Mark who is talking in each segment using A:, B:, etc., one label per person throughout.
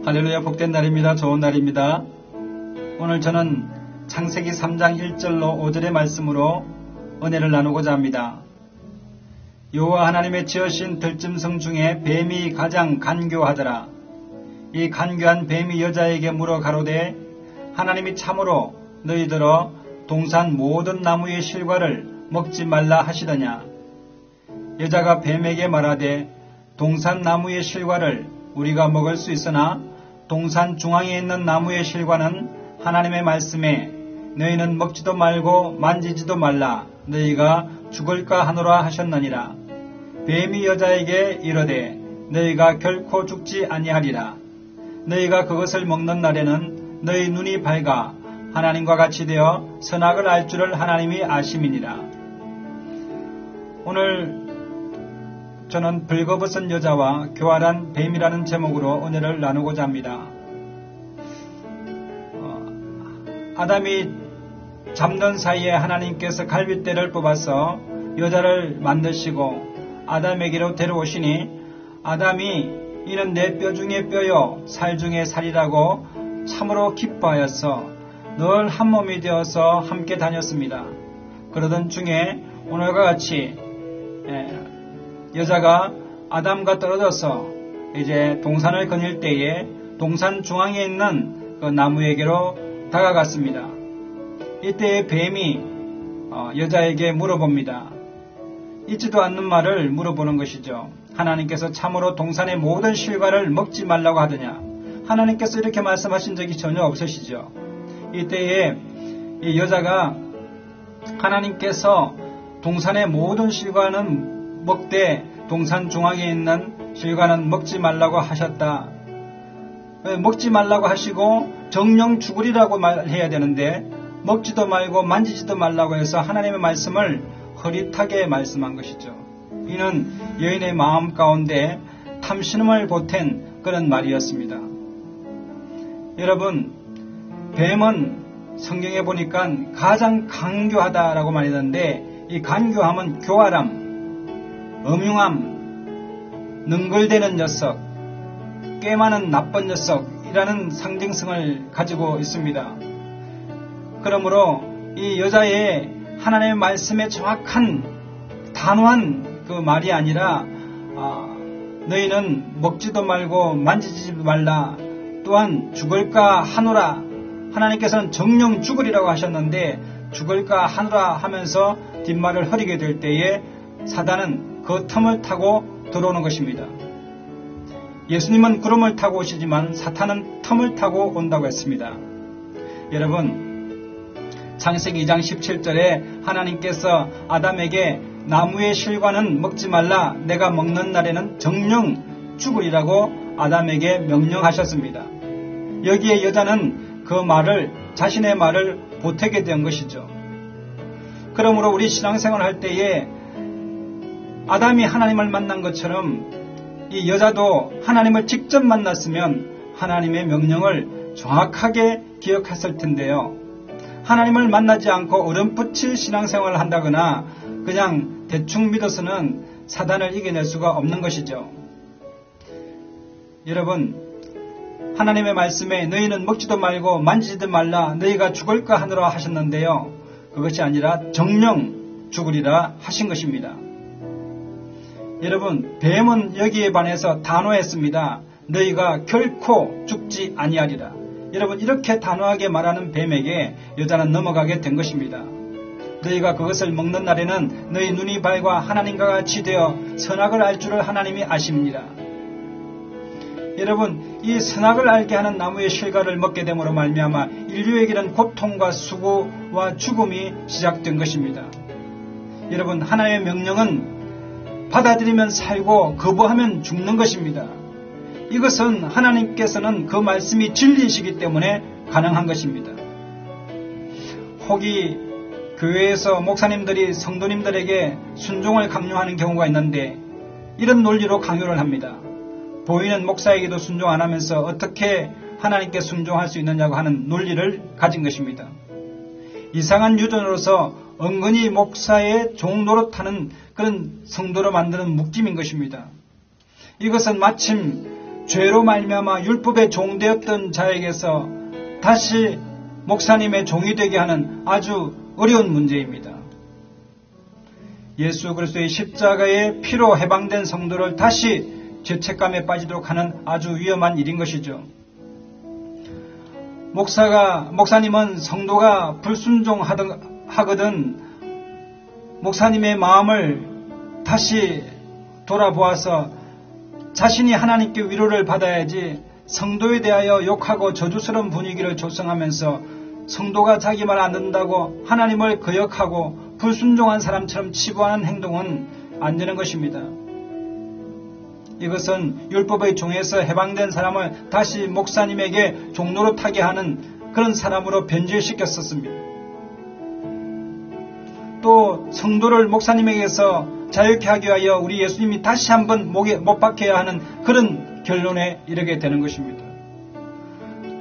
A: 할렐루야, 복된 날입니다. 좋은 날입니다. 오늘 저는 창세기 3장 1절로 5절의 말씀으로 은혜를 나누고자 합니다. 여호와 하나님의 지으신 들짐승 중에 뱀이 가장 간교하더라. 이 간교한 뱀이 여자에게 물어 가로되 하나님이 참으로 너희들어 동산 모든 나무의 실과를 먹지 말라 하시더냐. 여자가 뱀에게 말하되 동산 나무의 실과를 우리가 먹을 수 있으나 동산 중앙에 있는 나무의 실과는 하나님의 말씀에 너희는 먹지도 말고 만지지도 말라 너희가 죽을까 하노라 하셨느니라. 뱀이 여자에게 이르되 너희가 결코 죽지 아니하리라. 너희가 그것을 먹는 날에는 너희 눈이 밝아 하나님과 같이 되어 선악을 알 줄을 하나님이 아심이니라. 오늘 저는 벌거벗은 여자와 교활한 뱀이라는 제목으로 은혜를 나누고자 합니다. 아담이 잠든 사이에 하나님께서 갈빗대를 뽑아서 여자를 만드시고 아담에게로 데려오시니 아담이 이는 내 뼈 중에 뼈요 살 중에 살이라고 참으로 기뻐하였어 늘 한 몸이 되어서 함께 다녔습니다. 그러던 중에 오늘과 같이 여자가 아담과 떨어져서 이제 동산을 거닐 때에 동산 중앙에 있는 그 나무에게로 다가갔습니다. 이때에 뱀이 여자에게 물어봅니다. 있지도 않는 말을 물어보는 것이죠. 하나님께서 참으로 동산의 모든 실과를 먹지 말라고 하더냐. 하나님께서 이렇게 말씀하신 적이 전혀 없으시죠. 이때에 이 여자가 하나님께서 동산의 모든 실과는 먹되 동산 중앙에 있는 실과는 먹지 말라고 하셨다. 먹지 말라고 하시고 정령 죽으리라고 말해야 되는데 먹지도 말고 만지지도 말라고 해서 하나님의 말씀을 흐릿하게 말씀한 것이죠. 이는 여인의 마음 가운데 탐심을 보탠 그런 말이었습니다. 여러분, 뱀은 성경에 보니까 가장 간교하다라고 말했는데 이 간교함은 교활함, 음흉함, 능글대는 녀석, 꽤 많은 나쁜 녀석이라는 상징성을 가지고 있습니다. 그러므로 이 여자의 하나님의 말씀에 정확한 단호한 그 말이 아니라 너희는 먹지도 말고 만지지 말라 또한 죽을까 하노라. 하나님께서는 정령 죽으리라고 하셨는데 죽을까 하노라 하면서 뒷말을 흐리게 될 때에 사단은 그 틈을 타고 들어오는 것입니다. 예수님은 구름을 타고 오시지만 사탄은 틈을 타고 온다고 했습니다. 여러분, 창세기 2장 17절에 하나님께서 아담에게 나무의 실과는 먹지 말라 내가 먹는 날에는 정령 죽으리라고 아담에게 명령하셨습니다. 여기에 여자는 그 말을 자신의 말을 보태게 된 것이죠. 그러므로 우리 신앙생활을 할 때에 아담이 하나님을 만난 것처럼 이 여자도 하나님을 직접 만났으면 하나님의 명령을 정확하게 기억했을 텐데요. 하나님을 만나지 않고 어렴풋이 신앙생활을 한다거나 그냥 대충 믿어서는 사단을 이겨낼 수가 없는 것이죠. 여러분, 하나님의 말씀에 너희는 먹지도 말고 만지지도 말라 너희가 죽을까 하노라 하셨는데요. 그것이 아니라 정령 죽으리라 하신 것입니다. 여러분, 뱀은 여기에 반해서 단호했습니다. 너희가 결코 죽지 아니하리라. 여러분, 이렇게 단호하게 말하는 뱀에게 여자는 넘어가게 된 것입니다. 너희가 그것을 먹는 날에는 너희 눈이 밝아 하나님과 같이 되어 선악을 알 줄을 하나님이 아십니다. 여러분, 이 선악을 알게 하는 나무의 실과를 먹게 됨으로 말미암아 인류에게는 고통과 수고와 죽음이 시작된 것입니다. 여러분, 하나님의 명령은 받아들이면 살고 거부하면 죽는 것입니다. 이것은 하나님께서는 그 말씀이 진리이시기 때문에 가능한 것입니다. 혹이 교회에서 목사님들이 성도님들에게 순종을 강요하는 경우가 있는데 이런 논리로 강요를 합니다. 보이는 목사에게도 순종 안 하면서 어떻게 하나님께 순종할 수 있느냐고 하는 논리를 가진 것입니다. 이상한 유전으로서 은근히 목사의 종 노릇하는 그런 성도로 만드는 묵짐인 것입니다. 이것은 마침 죄로 말미암아 율법의 종되었던 자에게서 다시 목사님의 종이 되게 하는 아주 어려운 문제입니다. 예수 그리스도의 십자가의 피로 해방된 성도를 다시 죄책감에 빠지도록 하는 아주 위험한 일인 것이죠. 목사님은 성도가 불순종하거든 목사님의 마음을 다시 돌아보아서 자신이 하나님께 위로를 받아야지 성도에 대하여 욕하고 저주스러운 분위기를 조성하면서 성도가 자기 말 안 듣는다고 하나님을 거역하고 불순종한 사람처럼 치부하는 행동은 안 되는 것입니다. 이것은 율법의 종에서 해방된 사람을 다시 목사님에게 종로로 타게 하는 그런 사람으로 변질시켰었습니다. 또 성도를 목사님에게서 자유케 하기 위하여 우리 예수님이 다시 한번 목에 못 박혀야 하는 그런 결론에 이르게 되는 것입니다.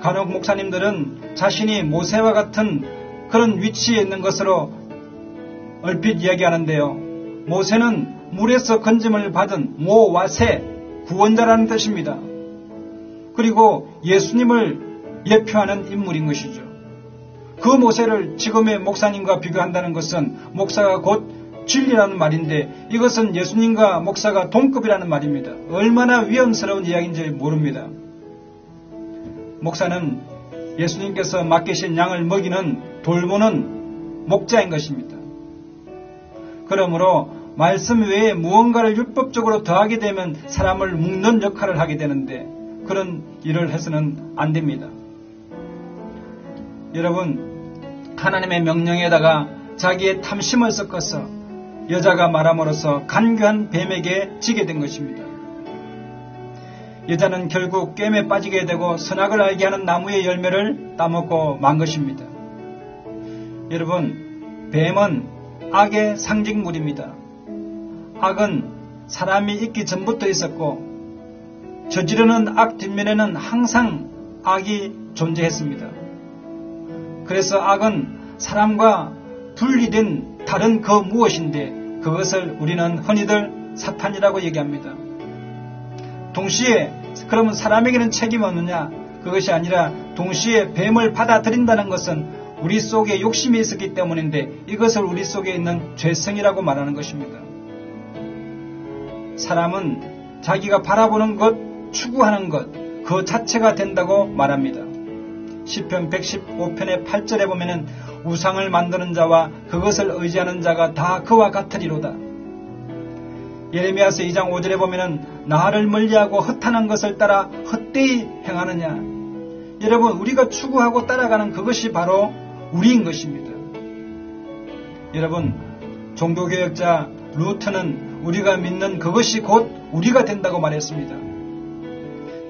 A: 간혹 목사님들은 자신이 모세와 같은 그런 위치에 있는 것으로 얼핏 이야기하는데요. 모세는 물에서 건짐을 받은 모와 새 구원자라는 뜻입니다. 그리고 예수님을 예표하는 인물인 것이죠. 그 모세를 지금의 목사님과 비교한다는 것은 목사가 곧 진리라는 말인데 이것은 예수님과 목사가 동급이라는 말입니다. 얼마나 위험스러운 이야기인지 모릅니다. 목사는 예수님께서 맡기신 양을 먹이는 돌보는 목자인 것입니다. 그러므로 말씀 외에 무언가를 율법적으로 더하게 되면 사람을 묶는 역할을 하게 되는데 그런 일을 해서는 안 됩니다. 여러분, 하나님의 명령에다가 자기의 탐심을 섞어서 여자가 말함으로써 간교한 뱀에게 지게 된 것입니다. 여자는 결국 깸에 빠지게 되고 선악을 알게 하는 나무의 열매를 따먹고 만 것입니다. 여러분, 뱀은 악의 상징물입니다. 악은 사람이 있기 전부터 있었고 저지르는 악 뒷면에는 항상 악이 존재했습니다. 그래서 악은 사람과 분리된 다른 그 무엇인데 그것을 우리는 흔히들 사탄이라고 얘기합니다. 동시에 그러면 사람에게는 책임이 없느냐? 그것이 아니라 동시에 뱀을 받아들인다는 것은 우리 속에 욕심이 있었기 때문인데 이것을 우리 속에 있는 죄성이라고 말하는 것입니다. 사람은 자기가 바라보는 것, 추구하는 것, 그 자체가 된다고 말합니다. 시편 115편의 8절에 보면은 우상을 만드는 자와 그것을 의지하는 자가 다 그와 같으리로다. 예레미야서 2장 5절에 보면은 나를 멀리하고 허탄한 것을 따라 헛되이 행하느냐. 여러분, 우리가 추구하고 따라가는 그것이 바로 우리인 것입니다. 여러분, 종교개혁자 루터는 우리가 믿는 그것이 곧 우리가 된다고 말했습니다.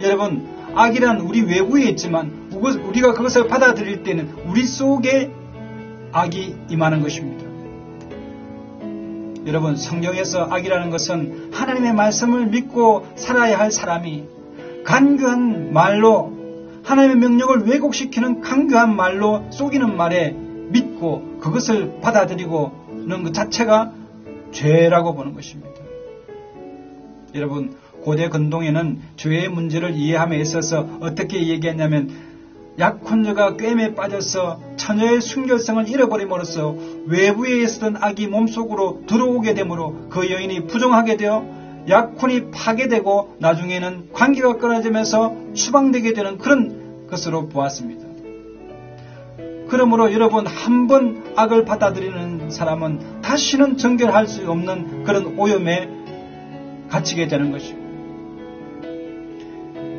A: 여러분, 악이란 우리 외부에 있지만 우리가 그것을 받아들일 때는 우리 속에 악이 임하는 것입니다. 여러분, 성경에서 악이라는 것은 하나님의 말씀을 믿고 살아야 할 사람이 간교한 말로 하나님의 명령을 왜곡시키는 간교한 말로 속이는 말에 믿고 그것을 받아들이고는 그 자체가 죄라고 보는 것입니다. 여러분, 고대 근동에는 죄의 문제를 이해함에 있어서 어떻게 얘기했냐면 약혼녀가 깸에 빠져서 처녀의 순결성을 잃어버림으로써 외부에 있었던 악이 몸속으로 들어오게 되므로 그 여인이 부정하게 되어 약혼이 파괴되고 나중에는 관계가 끊어지면서 추방되게 되는 그런 것으로 보았습니다. 그러므로 여러분, 한 번 악을 받아들이는 사람은 다시는 정결할 수 없는 그런 오염에 갇히게 되는 것입니다.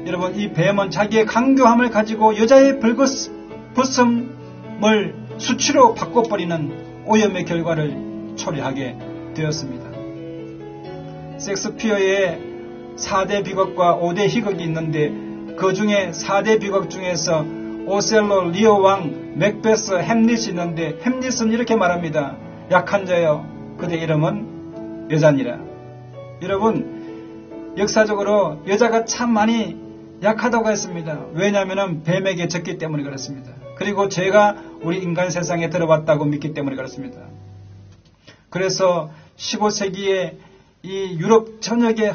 A: 여러분, 이 뱀은 자기의 강교함을 가지고 여자의 벗음을 수치로 바꿔버리는 오염의 결과를 초래하게 되었습니다. 섹스피어의 4대 비극과 5대 희극이 있는데 그 중에 4대 비극 중에서 오셀로, 리오 왕, 맥베스, 햄릿이 있는데 햄릿은 이렇게 말합니다. 약한 자여, 그대 이름은 여자니라. 여러분, 역사적으로 여자가 참 많이 약하다고 했습니다. 왜냐하면 뱀에게 졌기 때문에 그렇습니다. 그리고 죄가 우리 인간 세상에 들어왔다고 믿기 때문에 그렇습니다. 그래서 15세기에 이 유럽 전역에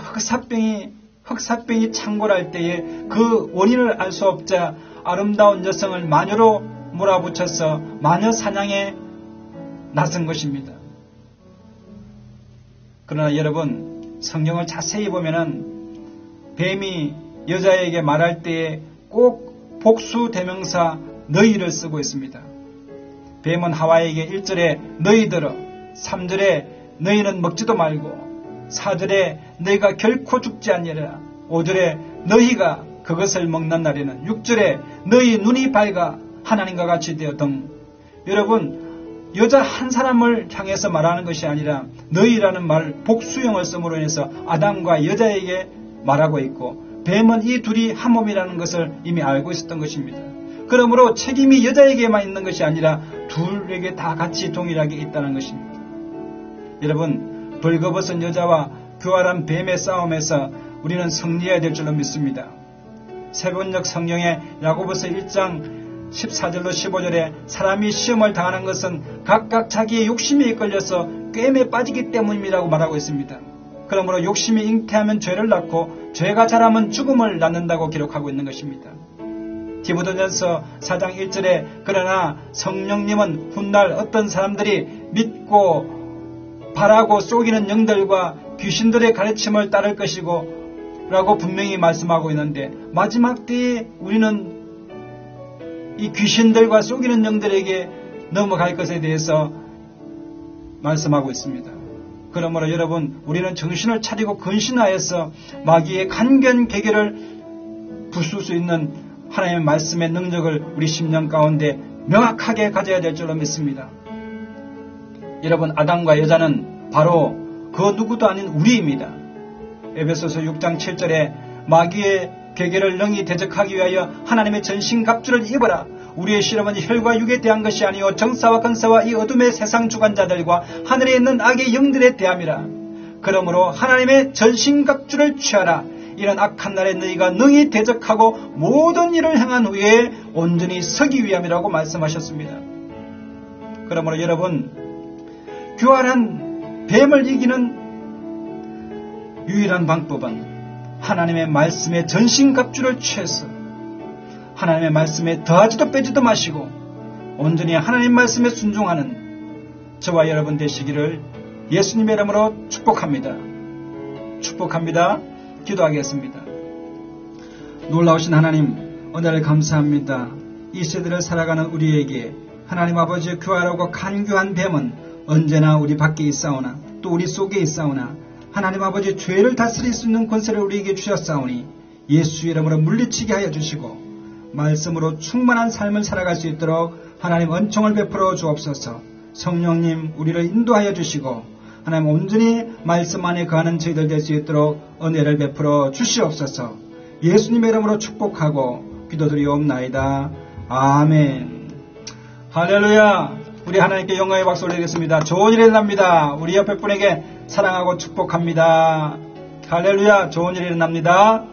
A: 흑사병이 창궐할 때에 그 원인을 알 수 없자 아름다운 여성을 마녀로 몰아붙여서 마녀 사냥에 나선 것입니다. 그러나 여러분, 성경을 자세히 보면은 뱀이 여자에게 말할 때에 꼭 복수 대명사 너희를 쓰고 있습니다. 뱀은 하와에게 1절에 너희들어, 3절에 너희는 먹지도 말고, 4절에 너희가 결코 죽지 아니하리라, 5절에 너희가 그것을 먹는 날에는, 6절에 너희 눈이 밝아 하나님과 같이 되어 등. 여러분, 여자 한 사람을 향해서 말하는 것이 아니라 너희라는 말 복수형을 씀으로 인해서 아담과 여자에게 말하고 있고, 뱀은 이 둘이 한 몸이라는 것을 이미 알고 있었던 것입니다. 그러므로 책임이 여자에게만 있는 것이 아니라 둘에게 다 같이 동일하게 있다는 것입니다. 여러분, 벌거벗은 여자와 교활한 뱀의 싸움에서 우리는 승리해야 될 줄로 믿습니다. 세번역 성경의 야고보서 1장 14절로 15절에 사람이 시험을 당하는 것은 각각 자기의 욕심에 이끌려서 꿰매 빠지기 때문이라고 말하고 있습니다. 그러므로 욕심이 잉태하면 죄를 낳고 죄가 자라면 죽음을 낳는다고 기록하고 있는 것입니다. 디모데전서 4장 1절에 그러나 성령님은 훗날 어떤 사람들이 믿고 바라고 속이는 영들과 귀신들의 가르침을 따를 것이고 라고 분명히 말씀하고 있는데, 마지막 때에 우리는 이 귀신들과 속이는 영들에게 넘어갈 것에 대해서 말씀하고 있습니다. 그러므로 여러분, 우리는 정신을 차리고 근신하여서 마귀의 간견 계계를 부술 수 있는 하나님의 말씀의 능력을 우리 심령 가운데 명확하게 가져야 될 줄로 믿습니다. 여러분, 아담과 여자는 바로 그 누구도 아닌 우리입니다. 에베소서 6장 7절에 마귀의 계계를 능히 대적하기 위하여 하나님의 전신갑주를 입어라. 우리의 실험은 혈과 육에 대한 것이 아니요 정사와 권세와 이 어둠의 세상 주관자들과 하늘에 있는 악의 영들에 대함이라. 그러므로 하나님의 전신갑주를 취하라. 이런 악한 날에 너희가 능히 대적하고 모든 일을 행한 후에 온전히 서기 위함이라고 말씀하셨습니다. 그러므로 여러분, 교활한 뱀을 이기는 유일한 방법은 하나님의 말씀에 전신갑주를 취해서 하나님의 말씀에 더하지도 빼지도 마시고 온전히 하나님 말씀에 순종하는 저와 여러분 되시기를 예수님의 이름으로 축복합니다. 축복합니다. 기도하겠습니다. 놀라우신 하나님, 은혜를 감사합니다. 이 세대를 살아가는 우리에게 하나님 아버지의 교활하고 간교한 뱀은 언제나 우리 밖에 있사오나 또 우리 속에 있사오나 하나님 아버지 죄를 다스릴 수 있는 권세를 우리에게 주셨사오니 예수 이름으로 물리치게 하여 주시고 말씀으로 충만한 삶을 살아갈 수 있도록 하나님 은총을 베풀어 주옵소서. 성령님, 우리를 인도하여 주시고 하나님 온전히 말씀 안에 거하는 저희들 될 수 있도록 은혜를 베풀어 주시옵소서. 예수님의 이름으로 축복하고 기도드리옵나이다. 아멘. 할렐루야. 우리 하나님께 영광의 박수 올리겠습니다. 좋은 일이 일어납니다. 우리 옆에 분에게 사랑하고 축복합니다. 할렐루야. 좋은 일이 일어납니다.